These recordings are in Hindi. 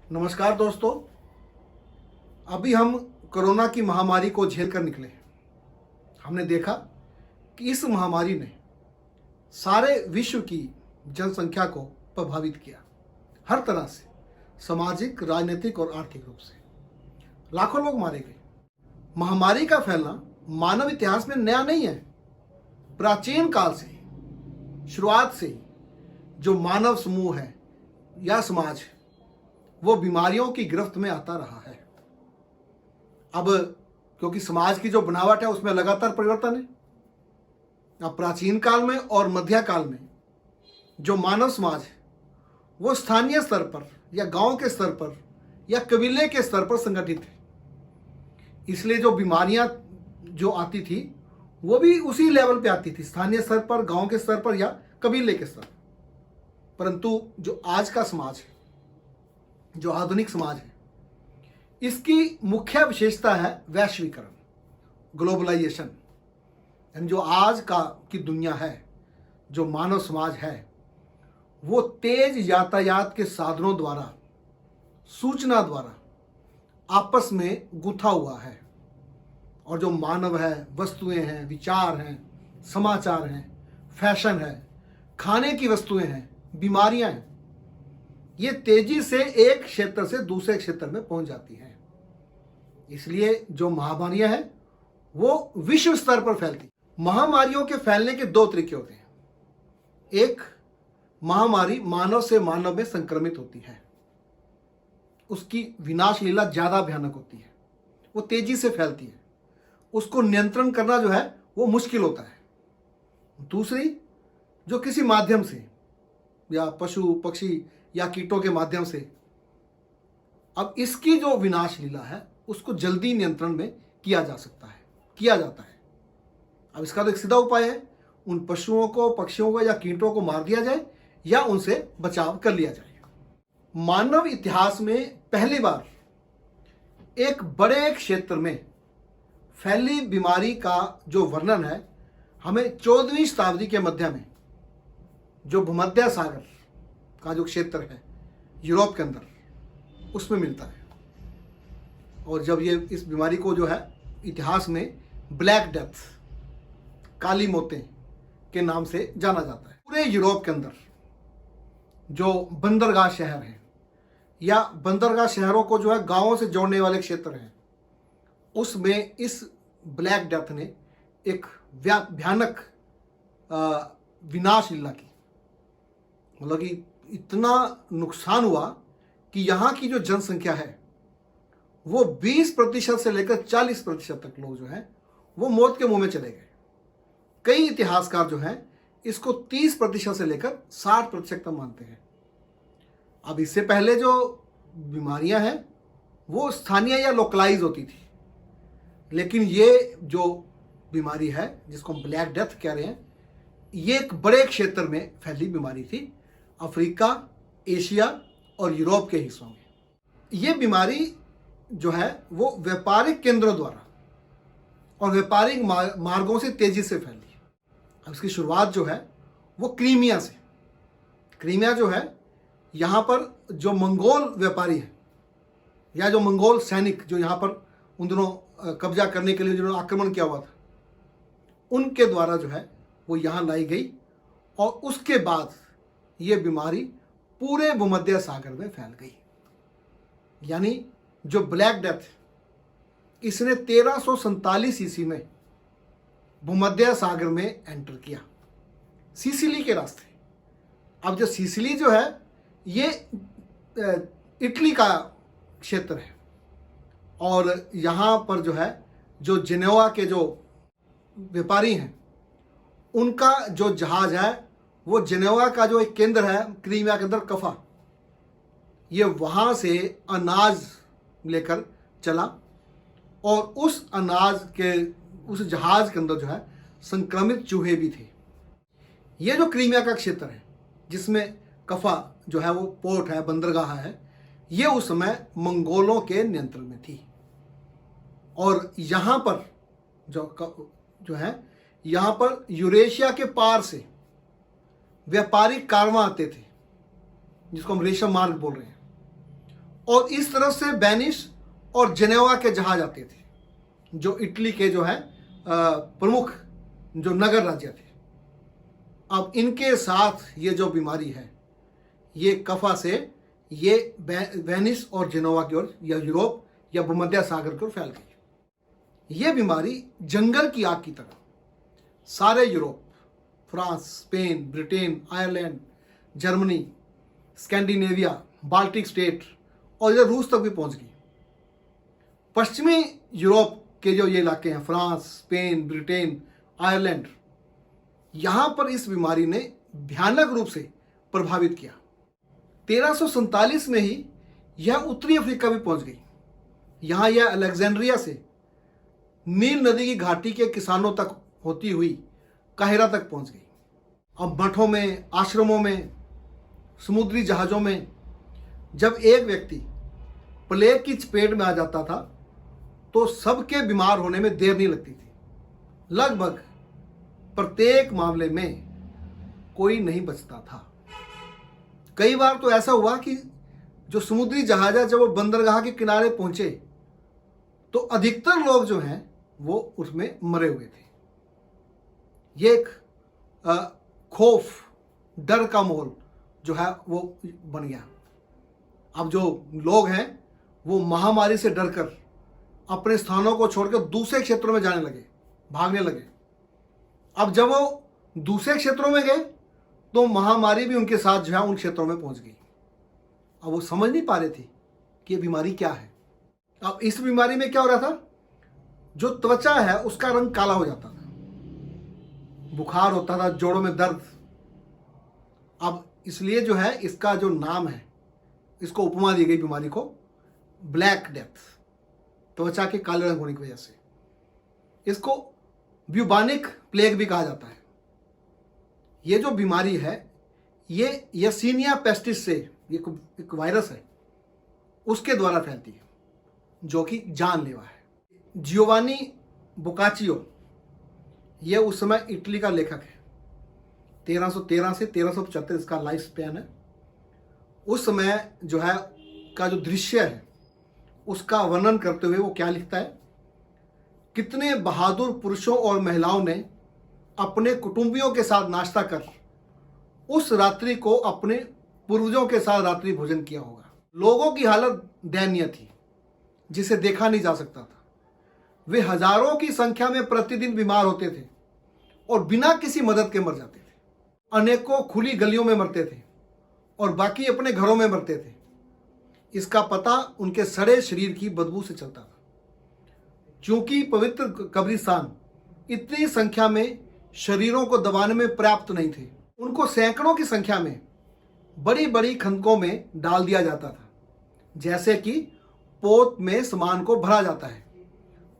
नमस्कार दोस्तों। अभी हम कोरोना की महामारी को झेल कर निकले। हमने देखा कि इस महामारी ने सारे विश्व की जनसंख्या को प्रभावित किया, हर तरह से, सामाजिक, राजनीतिक और आर्थिक रूप से। लाखों लोग मारे गए। महामारी का फैलना मानव इतिहास में नया नहीं है। प्राचीन काल से, शुरुआत से ही जो मानव समूह है या समाज है, वो बीमारियों की गिरफ्त में आता रहा है। अब क्योंकि समाज की जो बनावट है उसमें लगातार परिवर्तन है। अब प्राचीन काल में और मध्य काल में जो मानव समाज है वो स्थानीय स्तर पर या गांव के स्तर पर या कबीले के स्तर पर संगठित है। इसलिए जो बीमारियां जो आती थी वो भी उसी लेवल पे आती थी, स्थानीय स्तर पर, गांव के स्तर पर या कबीले के स्तर पर। परंतु जो आज का समाज है, जो आधुनिक समाज है, इसकी मुख्य विशेषता है वैश्वीकरण, ग्लोबलाइजेशन। यानी जो आज का की दुनिया है, जो मानव समाज है, वो तेज यातायात के साधनों द्वारा, सूचना द्वारा आपस में गुथा हुआ है। और जो मानव है, वस्तुएं हैं, विचार हैं, समाचार हैं, फैशन है, खाने की वस्तुएं हैं, बीमारियां हैं, ये तेजी से एक क्षेत्र से दूसरे क्षेत्र में पहुंच जाती हैं। इसलिए जो महामारियां हैं वो विश्व स्तर पर फैलती। महामारियों के फैलने के दो तरीके होते हैं। एक, महामारी मानव से मानव में संक्रमित होती है, उसकी विनाश लीला ज्यादा भयानक होती है, वो तेजी से फैलती है, उसको नियंत्रण करना जो है वो मुश्किल होता है। दूसरी, जो किसी माध्यम से या पशु पक्षी या कीटों के माध्यम से, अब इसकी जो विनाश लीला है उसको जल्दी नियंत्रण में किया जा सकता है, किया जाता है। अब इसका तो एक सीधा उपाय है, उन पशुओं को, पक्षियों को या कीटों को मार दिया जाए या उनसे बचाव कर लिया जाए। मानव इतिहास में पहली बार एक बड़े क्षेत्र में फैली बीमारी का जो वर्णन है हमें 14वीं शताब्दी के मध्य में, जो भूमध्य सागर का जो क्षेत्र है यूरोप के अंदर, उसमें मिलता है। और जब ये इस बीमारी को जो है इतिहास में ब्लैक डेथ, काली मौतें के नाम से जाना जाता है। पूरे यूरोप के अंदर जो बंदरगाह शहर हैं या बंदरगाह शहरों को जो है गांवों से जोड़ने वाले क्षेत्र हैं, उसमें इस ब्लैक डेथ ने एक भयानक विनाश लीला की। मतलब कि इतना नुकसान हुआ कि यहाँ की जो जनसंख्या है वो 20% से लेकर 40% तक लोग जो हैं वो मौत के मुंह में चले गए। कई इतिहासकार जो हैं इसको 30% से लेकर 60% तक मानते हैं। अब इससे पहले जो बीमारियां हैं वो स्थानीय या लोकलाइज होती थी, लेकिन ये जो बीमारी है जिसको हम ब्लैक डेथ कह रहे हैं, ये एक बड़े क्षेत्र में फैली बीमारी थी, अफ्रीका, एशिया और यूरोप के हिस्सों में। ये बीमारी जो है वो व्यापारिक केंद्रों द्वारा और व्यापारिक मार्गों से तेजी से फैली। अब इसकी शुरुआत जो है वो क्रीमिया से। क्रीमिया जो है, यहाँ पर जो मंगोल व्यापारी हैं या जो मंगोल सैनिक जो यहाँ पर उन दिनों कब्जा करने के लिए जिन्होंने आक्रमण किया हुआ था, उनके द्वारा जो है वो यहाँ लाई गई। और उसके बाद ये बीमारी पूरे भूमध्य सागर में फैल गई। यानी जो ब्लैक डेथ, इसने 1347 ईस्वी में भूमध्य सागर में एंटर किया, सिसिली के रास्ते। अब जो सिसिली जो है ये इटली का क्षेत्र है, और यहाँ पर जो है जो जेनेवा के जो व्यापारी हैं उनका जो जहाज है वो जेनेवा का जो एक केंद्र है क्रीमिया के अंदर, कफा, ये वहाँ से अनाज लेकर चला। और उस अनाज के, उस जहाज के अंदर जो है संक्रमित चूहे भी थे। ये जो क्रीमिया का क्षेत्र है जिसमें कफा जो है वो पोर्ट है, बंदरगाह है, ये उस समय मंगोलों के नियंत्रण में थी। और यहाँ पर जो है यहाँ पर यूरेशिया के पार से व्यापारिक कारवां आते थे, जिसको हम रेशम मार्ग बोल रहे हैं। और इस तरफ से वेनिस और जेनेवा के जहाज आते थे, जो इटली के जो है प्रमुख जो नगर राज्य थे। अब इनके साथ ये जो बीमारी है, ये कफा से ये वेनिस और जेनेवा की ओर या यूरोप या भूमध्य सागर की ओर फैल गई। ये बीमारी जंगल की आग की तरह सारे Europe, France, Spain, Britain, Ireland, Germany, Scandinavia, Baltic state और इधर रूस तक भी पहुंच गई। पश्चिमी यूरोप के जो ये इलाके हैं, फ्रांस, स्पेन, ब्रिटेन, आयरलैंड, यहाँ पर इस बीमारी ने भयानक रूप से प्रभावित किया। 1347 में ही यह उत्तरी अफ्रीका भी पहुंच गई। यहाँ यह अलेक्जेंड्रिया से नील नदी की घाटी के किसानों तक होती हुई काहिरा तक पहुंच गई। अब मठों में, आश्रमों में, समुद्री जहाज़ों में जब एक व्यक्ति प्लेग की चपेट में आ जाता था तो सबके बीमार होने में देर नहीं लगती थी। लगभग प्रत्येक मामले में कोई नहीं बचता था। कई बार तो ऐसा हुआ कि जो समुद्री जहाज है, जब वो बंदरगाह के किनारे पहुंचे तो अधिकतर लोग जो हैं वो उसमें मरे हुए थे। ये एक खौफ, डर का माहौल जो है वो बन गया। अब जो लोग हैं वो महामारी से डरकर अपने स्थानों को छोड़कर दूसरे क्षेत्रों में जाने लगे, भागने लगे। अब जब वो दूसरे क्षेत्रों में गए तो महामारी भी उनके साथ जो है उन क्षेत्रों में पहुंच गई। अब वो समझ नहीं पा रहे थे कि ये बीमारी क्या है। अब इस बीमारी में क्या हो रहा था, जो त्वचा है उसका रंग काला हो जाता था, बुखार होता था, जोड़ों में दर्द। अब इसलिए जो है इसका जो नाम है, इसको उपमा दी गई बीमारी को, ब्लैक डेथ, त्वचा के काले रंग होने की वजह से। इसको ब्यूबानिक प्लेग भी कहा जाता है। ये जो बीमारी है ये यर्सीनिया पेस्टिस से, ये एक वायरस है, उसके द्वारा फैलती है जो कि जानलेवा है। जियोवानी बोकाचियो ये उस समय इटली का लेखक है। 1313 से 1375 इसका लाइफ स्पैन है। उस समय जो है का जो दृश्य है उसका वर्णन करते हुए वो क्या लिखता है, कितने बहादुर पुरुषों और महिलाओं ने अपने कुटुंबियों के साथ नाश्ता कर उस रात्रि को अपने पूर्वजों के साथ रात्रि भोजन किया होगा। लोगों की हालत दयनीय थी जिसे देखा नहीं जा सकता था। वे हजारों की संख्या में प्रतिदिन बीमार होते थे और बिना किसी मदद के मर जाते थे। अनेकों खुली गलियों में मरते थे और बाकी अपने घरों में मरते थे। इसका पता उनके सड़े शरीर की बदबू से चलता था। क्योंकि पवित्र कब्रिस्तान इतनी संख्या में शरीरों को दबाने में पर्याप्त नहीं थे, उनको सैकड़ों की संख्या में बड़ी बड़ी खंदकों में डाल दिया जाता था, जैसे कि पोत में सामान को भरा जाता है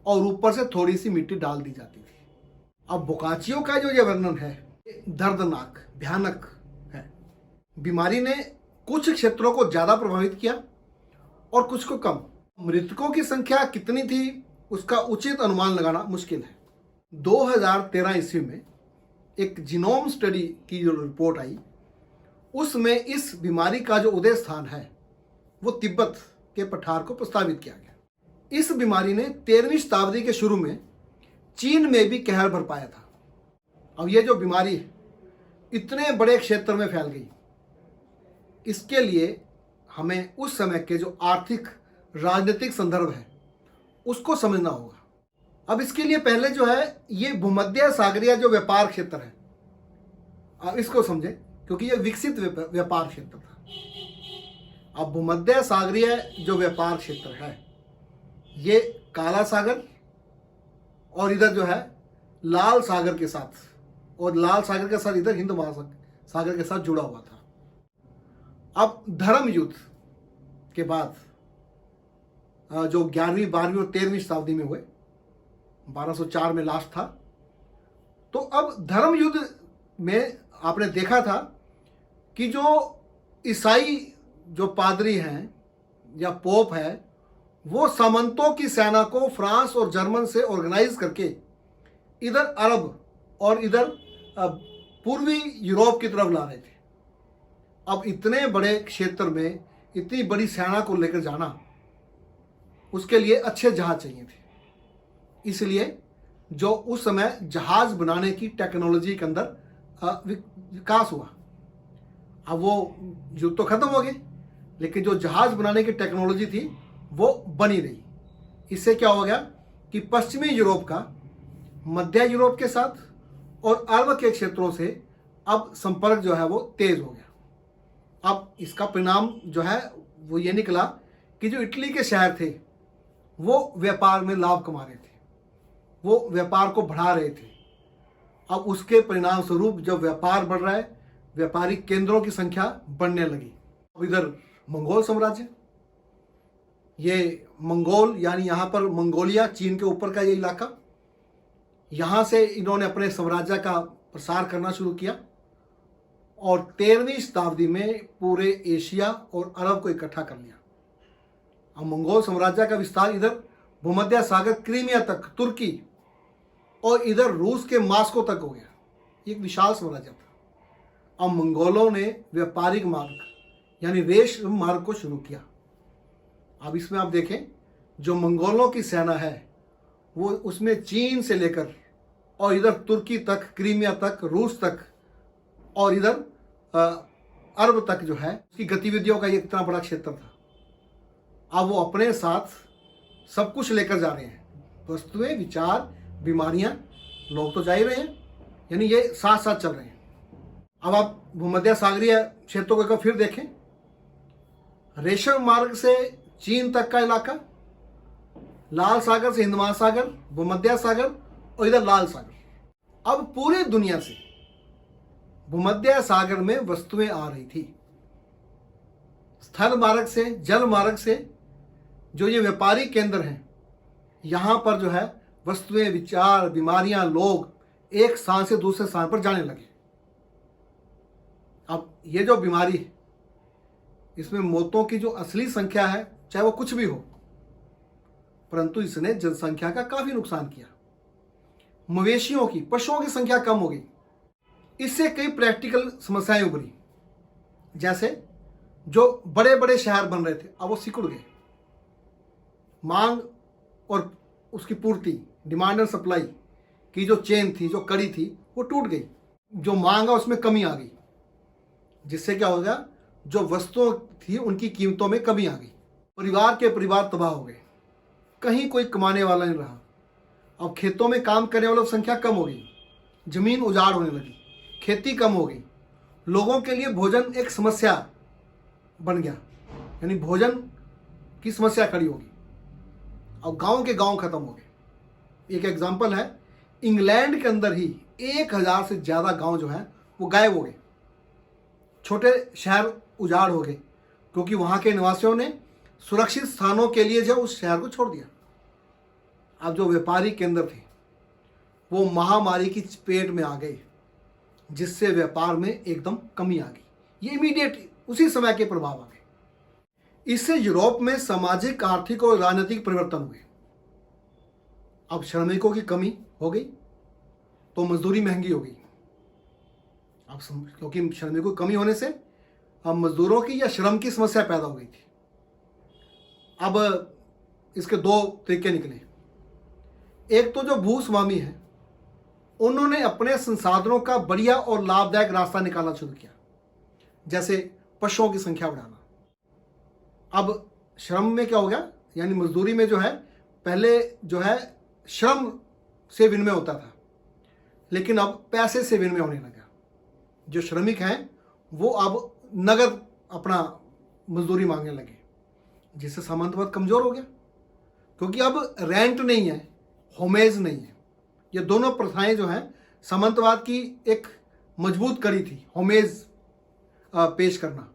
और ऊपर से थोड़ी सी मिट्टी डाल दी जाती थी। अब बोकाचियो का जो ये वर्णन है दर्दनाक, भयानक है। बीमारी ने कुछ क्षेत्रों को ज्यादा प्रभावित किया और कुछ को कम। मृतकों की संख्या कितनी थी उसका उचित अनुमान लगाना मुश्किल है। 2013 ईस्वी में एक जीनोम स्टडी की जो रिपोर्ट आई उसमें इस बीमारी का जो उदय स्थान है वो तिब्बत के पठार को प्रस्तावित किया गया। इस बीमारी ने 13वीं शताब्दी के शुरू में चीन में भी कहर बरपाया था। अब ये जो बीमारी है इतने बड़े क्षेत्र में फैल गई, इसके लिए हमें उस समय के जो आर्थिक राजनीतिक संदर्भ है उसको समझना होगा। अब इसके लिए पहले जो है ये भूमध्य सागरीय जो व्यापार क्षेत्र है, अब इसको समझें क्योंकि ये विकसित व्यापार क्षेत्र था। अब भूमध्य सागरीय जो व्यापार क्षेत्र है ये काला सागर और इधर जो है लाल सागर के साथ, और लाल सागर के साथ इधर हिंद महासागर के साथ जुड़ा हुआ था। अब धर्म युद्ध के बाद जो 11वीं, 12वीं और 13वीं शताब्दी में हुए, 1204 में लास्ट था, तो अब धर्म युद्ध में आपने देखा था कि जो ईसाई जो पादरी हैं या पोप है वो सामंतों की सेना को फ्रांस और जर्मन से ऑर्गेनाइज करके इधर अरब और इधर पूर्वी यूरोप की तरफ ला रहे थे। अब इतने बड़े क्षेत्र में इतनी बड़ी सेना को लेकर जाना, उसके लिए अच्छे जहाज चाहिए थे। इसलिए जो उस समय जहाज बनाने की टेक्नोलॉजी के अंदर विकास हुआ। अब वो युद्ध तो खत्म हो गए, लेकिन जो जहाज बनाने की टेक्नोलॉजी थी वो बनी रही। इससे क्या हो गया कि पश्चिमी यूरोप का मध्य यूरोप के साथ और अरब के क्षेत्रों से अब संपर्क जो है वो तेज हो गया। अब इसका परिणाम जो है वो ये निकला कि जो इटली के शहर थे वो व्यापार में लाभ कमा रहे थे, वो व्यापार को बढ़ा रहे थे। अब उसके परिणाम स्वरूप जब व्यापार बढ़ रहा है, व्यापारिक केंद्रों की संख्या बढ़ने लगी। अब इधर मंगोल साम्राज्य, ये मंगोल यानी यहाँ पर मंगोलिया, चीन के ऊपर का ये इलाका, यहाँ से इन्होंने अपने साम्राज्य का प्रसार करना शुरू किया और 13वीं शताब्दी में पूरे एशिया और अरब को इकट्ठा कर लिया। अब मंगोल साम्राज्य का विस्तार इधर भूमध्य सागर, क्रीमिया तक, तुर्की और इधर रूस के मास्को तक हो गया। एक विशाल साम्राज्य था। अब मंगोलों ने व्यापारिक मार्ग यानी रेश मार्ग को शुरू किया। अब इसमें आप देखें, जो मंगोलों की सेना है वो उसमें चीन से लेकर और इधर तुर्की तक, क्रीमिया तक, रूस तक और इधर अरब तक जो है उसकी गतिविधियों का ये इतना बड़ा क्षेत्र था। अब वो अपने साथ सब कुछ लेकर जा रहे हैं, वस्तुएं, विचार, बीमारियां, लोग तो जा ही रहे हैं, यानी ये साथ साथ चल रहे हैं। अब आप भूमध्य सागरीय क्षेत्रों को फिर देखें, रेशम मार्ग से चीन तक का इलाका, लाल सागर से हिंद महासागर, भूमध्य सागर और इधर लाल सागर। अब पूरी दुनिया से भूमध्य सागर में वस्तुएं आ रही थी। स्थल मार्ग से, जल मार्ग से जो ये व्यापारिक केंद्र हैं, यहां पर जो है वस्तुएं, विचार, बीमारियां, लोग एक स्थान से दूसरे स्थान पर जाने लगे। अब ये जो बीमारी है, इसमें मौतों की जो असली संख्या है, चाहे वो कुछ भी हो, परंतु इसने जनसंख्या का काफी नुकसान किया। मवेशियों की, पशुओं की संख्या कम हो गई। इससे कई प्रैक्टिकल समस्याएं उभरी, जैसे जो बड़े बड़े शहर बन रहे थे अब वो सिकुड़ गए। मांग और उसकी पूर्ति, डिमांड एंड सप्लाई की जो चेन थी, जो कड़ी थी, वो टूट गई। जो मांग है उसमें कमी आ गई, जिससे क्या हो गया, जो वस्तुएं थी उनकी कीमतों में कमी आ गई। परिवार के परिवार तबाह हो गए, कहीं कोई कमाने वाला नहीं रहा। अब खेतों में काम करने वालों की संख्या कम हो गई, जमीन उजाड़ होने लगी, खेती कम हो गई। लोगों के लिए भोजन एक समस्या बन गया, यानी भोजन की समस्या खड़ी होगी। अब गांव के गांव खत्म हो गए। एक एग्जांपल है, इंग्लैंड के अंदर ही 1000 से ज़्यादा गांव जो है वो गायब हो गए। छोटे शहर उजाड़ हो गए क्योंकि वहाँ के निवासियों ने सुरक्षित स्थानों के लिए जो उस शहर को छोड़ दिया। अब जो व्यापारी केंद्र थे वो महामारी की चपेट में आ गए, जिससे व्यापार में एकदम कमी आ गई। ये इमीडिएट उसी समय के प्रभाव आ गए। इससे यूरोप में सामाजिक, आर्थिक और राजनीतिक परिवर्तन हुए। अब श्रमिकों की कमी हो गई तो मजदूरी महंगी हो गई। अब क्योंकि श्रमिकों की कमी होने से अब मजदूरों की या श्रम की समस्या पैदा हो गई थी। अब इसके दो तरीके निकले। एक तो जो भूस्वामी है, उन्होंने अपने संसाधनों का बढ़िया और लाभदायक रास्ता निकालना शुरू किया, जैसे पशुओं की संख्या बढ़ाना। अब श्रम में क्या हो गया, यानी मजदूरी में जो है पहले जो है श्रम से विनिमय होता था, लेकिन अब पैसे से विनिमय होने लगा। जो श्रमिक हैं वो अब नगद अपना मजदूरी मांगने लगे, जिससे सामंतवाद कमजोर हो गया, क्योंकि अब रेंट नहीं है, होमेज नहीं है। ये दोनों प्रथाएं जो हैं सामंतवाद की एक मजबूत कड़ी थी, होमेज पेश करना।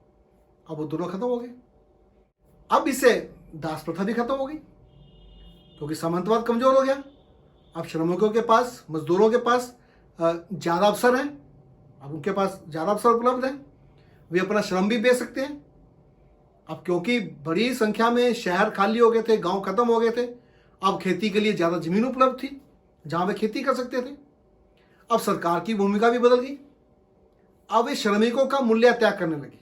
अब वो दोनों खत्म हो गए। अब इससे दास प्रथा भी खत्म हो गई, क्योंकि सामंतवाद कमजोर हो गया। अब श्रमिकों के पास, मजदूरों के पास ज़्यादा अवसर हैं। अब उनके पास ज़्यादा अवसर उपलब्ध हैं, वे अपना श्रम भी बेच सकते हैं। अब क्योंकि बड़ी संख्या में शहर खाली हो गए थे, गांव खत्म हो गए थे, अब खेती के लिए ज़्यादा जमीन उपलब्ध थी जहां वे खेती कर सकते थे। अब सरकार की भूमिका भी बदल गई। अब वे श्रमिकों का मूल्य त्याग करने लगे।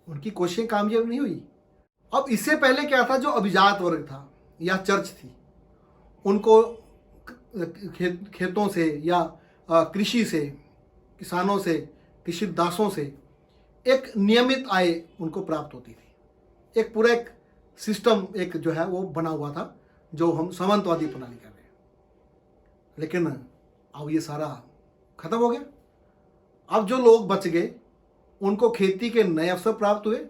उनकी कोशिशें कामयाब नहीं हुई। अब इससे पहले क्या था, जो अभिजात वर्ग था या चर्च थी, उनको खेतों से या कृषि से, किसानों से, कृषि दासों से एक नियमित आय उनको प्राप्त होती थी। एक पूरा एक सिस्टम एक जो है वो बना हुआ था, जो हम सामंतवादी प्रणाली कर रहे हैं। लेकिन अब ये सारा खत्म हो गया। अब जो लोग बच गए उनको खेती के नए अवसर प्राप्त हुए।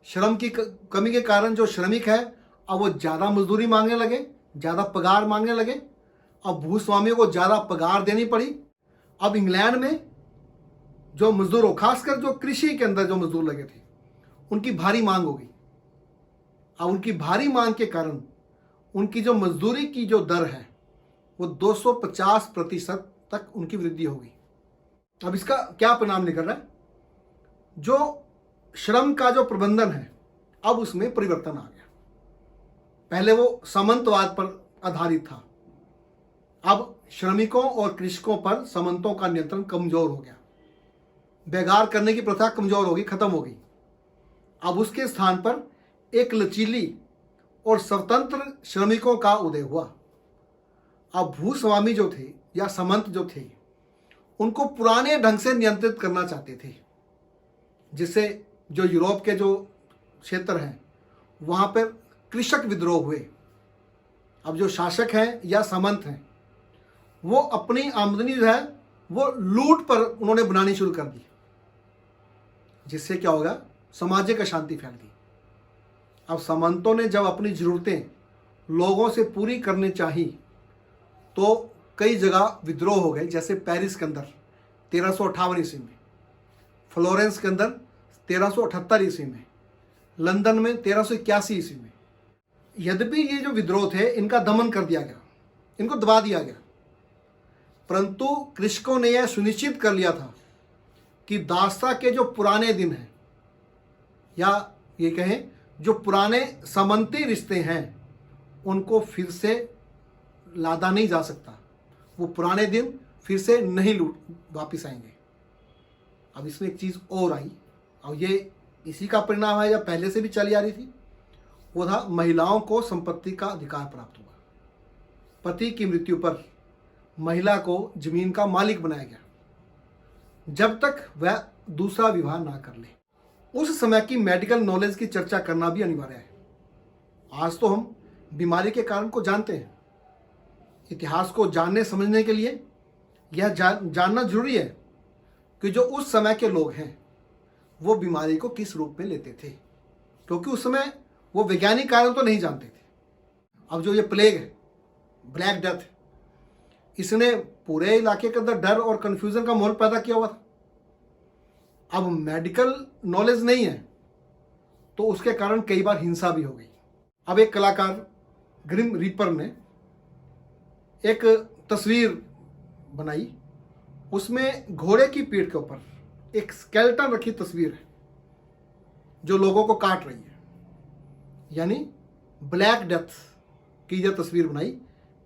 श्रम की कमी के कारण जो श्रमिक है अब वो ज़्यादा मजदूरी मांगने लगे, ज़्यादा पगार मांगने लगे। अब भूस्वामियों को ज़्यादा पगार देनी पड़ी। अब इंग्लैंड में जो मजदूरों, खासकर जो कृषि के अंदर जो मजदूर लगे थे, उनकी भारी मांग हो गई। अब उनकी भारी मांग के कारण उनकी जो मजदूरी की जो दर है वो 250% तक उनकी वृद्धि हो गई। अब इसका क्या परिणाम निकल रहा है? जो श्रम का जो प्रबंधन है अब उसमें परिवर्तन आ गया। पहले वो सामंतवाद पर आधारित था, अब श्रमिकों और कृषकों पर सामंतों का नियंत्रण कमजोर हो गया। बेगार करने की प्रथा कमजोर हो गई, खत्म हो गई। अब उसके स्थान पर एक लचीली और स्वतंत्र श्रमिकों का उदय हुआ। अब भूस्वामी जो थे या सामंत जो थे, उनको पुराने ढंग से नियंत्रित करना चाहते थे, जिससे जो यूरोप के जो क्षेत्र हैं वहाँ पर कृषक विद्रोह हुए। अब जो शासक हैं या सामंत हैं वो अपनी आमदनी जो है वो लूट पर उन्होंने बनानी शुरू कर दी, जिससे क्या होगा, सामाजिक अशांति फैल गई। अब सामंतों ने जब अपनी ज़रूरतें लोगों से पूरी करनी चाही तो कई जगह विद्रोह हो गए, जैसे पेरिस के अंदर 1358 ईस्वी में, फ्लोरेंस के अंदर 1378 ईस्वी में, लंदन में 1381 ईस्वी में। यद्यपि ये जो विद्रोह थे इनका दमन कर दिया गया, इनको दबा दिया गया, परंतु कृषकों ने यह सुनिश्चित कर लिया था कि दासता के जो पुराने दिन हैं, या ये कहें जो पुराने सामंती रिश्ते हैं, उनको फिर से लादा नहीं जा सकता। वो पुराने दिन फिर से नहीं वापिस आएंगे। अब इसमें एक चीज़ और आई, और ये इसी का परिणाम है या पहले से भी चली आ रही थी, वो था महिलाओं को संपत्ति का अधिकार प्राप्त हुआ। पति की मृत्यु पर महिला को जमीन का मालिक बनाया गया, जब तक वह दूसरा विवाह ना कर ले। उस समय की मेडिकल नॉलेज की चर्चा करना भी अनिवार्य है। आज तो हम बीमारी के कारण को जानते हैं। इतिहास को जानने समझने के लिए यह जानना जरूरी है कि जो उस समय के लोग हैं वो बीमारी को किस रूप में लेते थे, क्योंकि उस समय वो वैज्ञानिक कारण तो नहीं जानते थे। अब जो ये प्लेग है, ब्लैक डेथ, इसने पूरे इलाके के अंदर डर और कन्फ्यूजन का माहौल पैदा किया हुआ था। अब मेडिकल नॉलेज नहीं है तो उसके कारण कई बार हिंसा भी हो गई। अब एक कलाकार ग्रिम रीपर ने एक तस्वीर बनाई, उसमें घोड़े की पीठ के ऊपर एक स्केलेटन रखी तस्वीर है जो लोगों को काट रही है। यानी ब्लैक डेथ की यह तस्वीर बनाई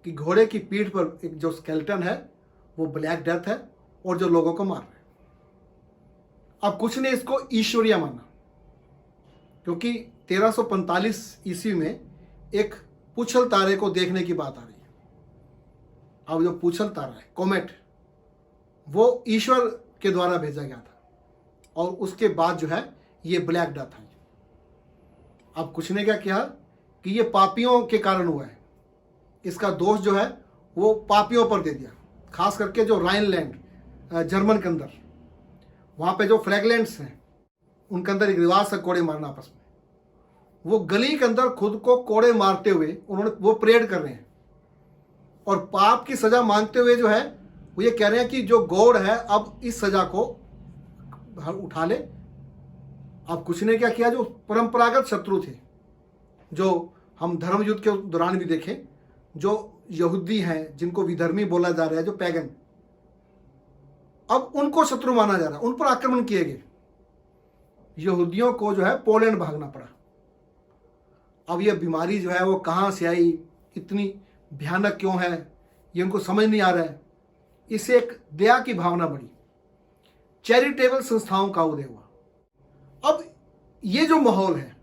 कि घोड़े की पीठ पर एक जो स्केलेटन है वो ब्लैक डेथ है और जो लोगों को मार रहा है। अब कुछ ने इसको ईश्वरीय माना, क्योंकि 1345 ईस्वी में एक पूछल तारे को देखने की बात आ रही है। अब जो पूछल तारा है, कोमेट, वो ईश्वर के द्वारा भेजा गया था और उसके बाद जो है ये ब्लैक डेथ आई। अब कुछ ने क्या किया कि ये पापियों के कारण हुआ है, इसका दोष जो है वो पापियों पर दे दिया। खास करके जो राइनलैंड जर्मन के अंदर, वहाँ पे जो फ्रैगलेंट्स हैं उनके अंदर एक रिवाज है कोड़े मारना आपस में। वो गली के अंदर खुद को कोड़े मारते हुए उन्होंने वो परेड कर रहे हैं और पाप की सजा मांगते हुए जो है वो ये कह रहे हैं कि जो गॉड है अब इस सजा को उठा ले। अब कुछ ने क्या किया, जो परंपरागत शत्रु थे, जो हम धर्म युद्ध के दौरान भी देखें, जो यहूदी हैं जिनको विधर्मी बोला जा रहा है, जो पैगन, अब उनको शत्रु माना जा रहा है, उन पर आक्रमण किए गए। यहूदियों को जो है पोलैंड भागना पड़ा। अब ये बीमारी जो है वो कहाँ से आई, इतनी भयानक क्यों है, ये उनको समझ नहीं आ रहा है। इससे एक दया की भावना बढ़ी, चैरिटेबल संस्थाओं का उदय हुआ। अब ये जो माहौल है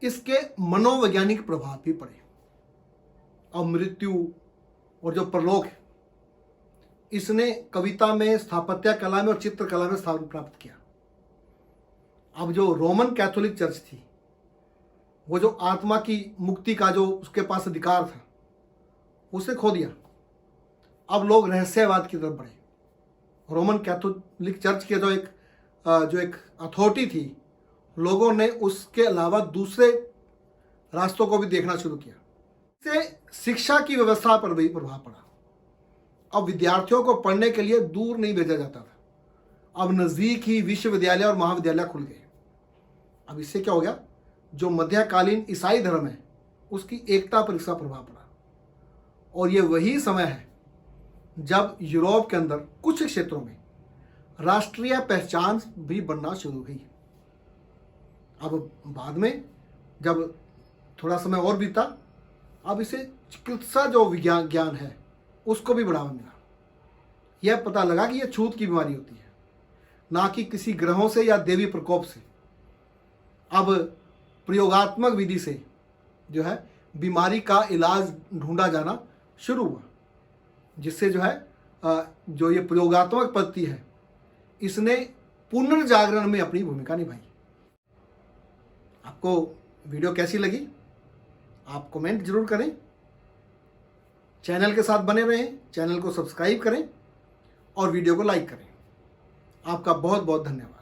इसके मनोवैज्ञानिक प्रभाव भी पड़े। अब मृत्यु और जो परलोक है इसने कविता में, स्थापत्य कला में और चित्रकला में स्थान प्राप्त किया। अब जो रोमन कैथोलिक चर्च थी वो जो आत्मा की मुक्ति का जो उसके पास अधिकार था उसे खो दिया। अब लोग रहस्यवाद की तरफ बढ़े। रोमन कैथोलिक चर्च के जो एक अथॉरिटी थी, लोगों ने उसके अलावा दूसरे रास्तों को भी देखना शुरू किया। इससे शिक्षा की व्यवस्था पर भी प्रभाव पड़ा। अब विद्यार्थियों को पढ़ने के लिए दूर नहीं भेजा जाता था, अब नज़दीक ही विश्वविद्यालय और महाविद्यालय खुल गए। अब इससे क्या हो गया, जो मध्यकालीन ईसाई धर्म है उसकी एकता पर इसका प्रभाव पड़ा। और ये वही समय है जब यूरोप के अंदर कुछ क्षेत्रों में राष्ट्रीय पहचान भी बनना शुरू हुई। अब बाद में जब थोड़ा समय और बीता, अब इसे चिकित्सा जो विज्ञान ज्ञान है उसको भी बढ़ावा मिला। यह पता लगा कि यह छूत की बीमारी होती है, ना कि किसी ग्रहों से या देवी प्रकोप से। अब प्रयोगात्मक विधि से जो है बीमारी का इलाज ढूंढा जाना शुरू हुआ, जिससे जो है जो ये प्रयोगात्मक पद्धति है इसने पुनर्जागरण में अपनी भूमिका निभाई। आपको वीडियो कैसी लगी आप कमेंट जरूर करें। चैनल के साथ बने रहें, चैनल को सब्सक्राइब करें और वीडियो को लाइक करें। आपका बहुत बहुत धन्यवाद।